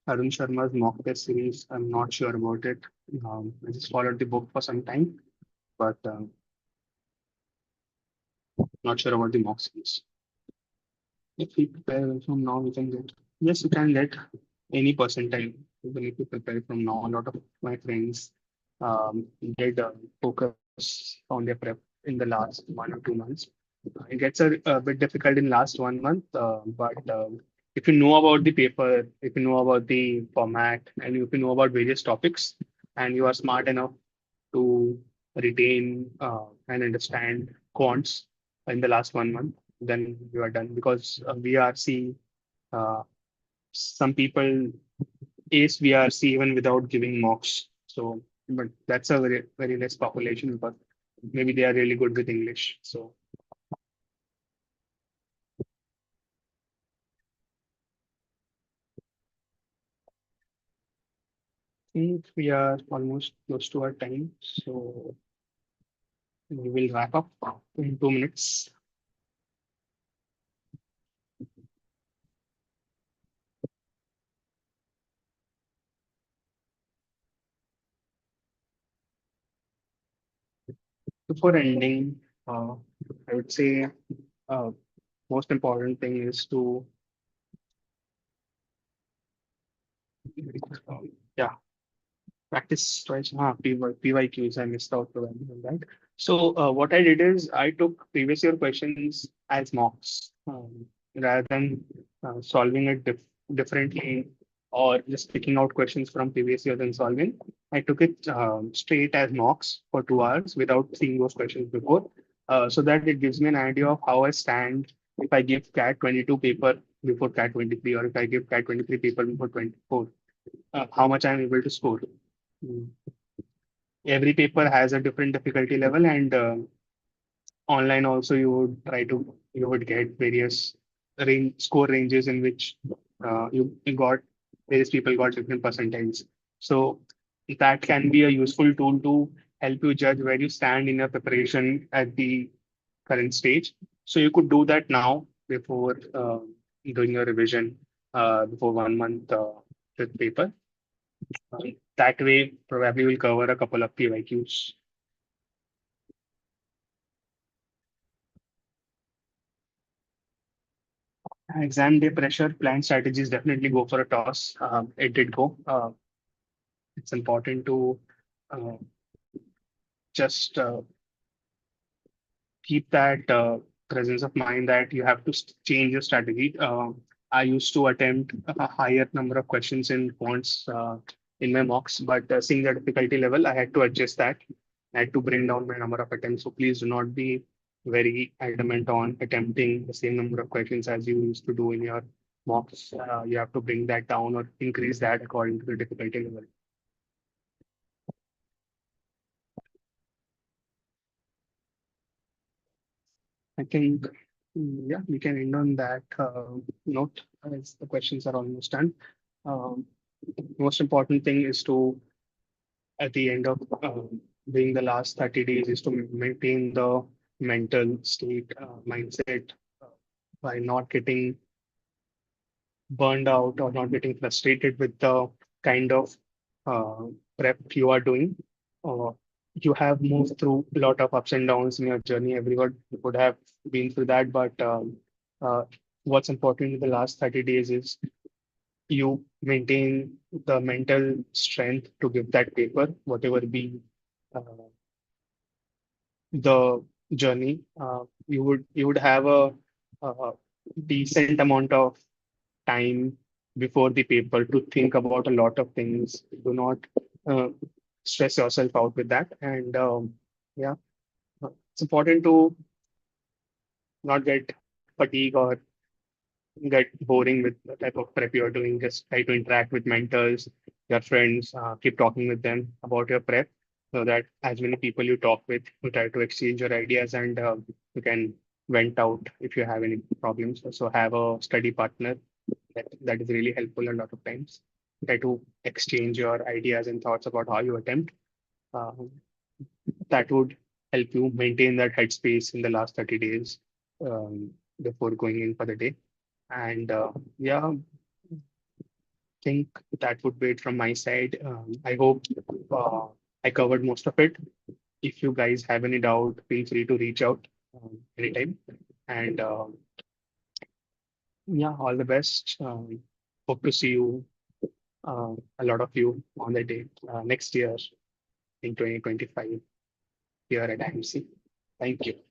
Arun Sharma's mock test series, I'm not sure about it. I just followed the book for some time, but not sure about the mock series. If we prepare from now, we can get, yes, you can get any percentile. Even if you prepare from now, a lot of my friends did focus on their prep in the last 1 or 2 months. It gets a bit difficult in last 1 month, but if you know about the paper, if you know about the format, and if you know about various topics, and you are smart enough to retain and understand quants in the last 1 month, then you are done because we are seeing some people ace VRC even without giving mocks. So, but that's a very less population, but maybe they are really good with English. So I think we are almost close to our time. So we will wrap up in 2 minutes. Before ending, I would say uh, most important thing is to yeah, practice twice. PYQs, I missed out probably on that. So what I did is I took previous year questions as mocks rather than solving it differently or just picking out questions from previous years and solving. I took it straight as mocks for 2 hours without seeing those questions before, so that it gives me an idea of how I stand if I give CAT 22 paper before CAT 23, or if I give CAT 23 paper before 24, how much I'm able to score. Mm. Every paper has a different difficulty level, and online also you would get various score ranges in which you got various people got different percentiles. So that can be a useful tool to help you judge where you stand in your preparation at the current stage. So you could do that now before doing your revision before 1 month with paper. That way, probably we'll cover a couple of PYQs. Exam day pressure, plan strategies definitely go for a toss. It did go. It's important to uh, just keep that presence of mind that you have to change your strategy. I used to attempt a higher number of questions in fonts in my mocks, but seeing the difficulty level, I had to adjust that. I had to bring down my number of attempts. So please do not be very adamant on attempting the same number of questions as you used to do in your mocks. You have to bring that down or increase that according to the difficulty level. I think, yeah, we can end on that note as the questions are almost done. Um, Most important thing is to, at the end of being the last 30 days, is to maintain the mental state, mindset by not getting burned out or not getting frustrated with the kind of uh, prep you are doing. Uh, you have moved through a lot of ups and downs in your journey. Everyone would have been through that, but uh, what's important in the last 30 days is you maintain the mental strength to give that paper, whatever be uh, the journey. You would have a decent amount of time before the paper to think about a lot of things. Do not uh, stress yourself out with that. And yeah, it's important to not get fatigue or get boring with the type of prep you're doing. Just try to interact with mentors, your friends, keep talking with them about your prep so that as many people you talk with, you try to exchange your ideas and you can vent out if you have any problems. So have a study partner that is really helpful a lot of times. Try to exchange your ideas and thoughts about how you attempt. Uh, that would help you maintain that headspace in the last 30 days before going in for the day. And yeah, think that would be it from my side. I hope uh, I covered most of it. If you guys have any doubt, feel free to reach out anytime. And yeah, all the best. Hope to see you, a lot of you on the day next year in 2025 here at IMC. Thank you.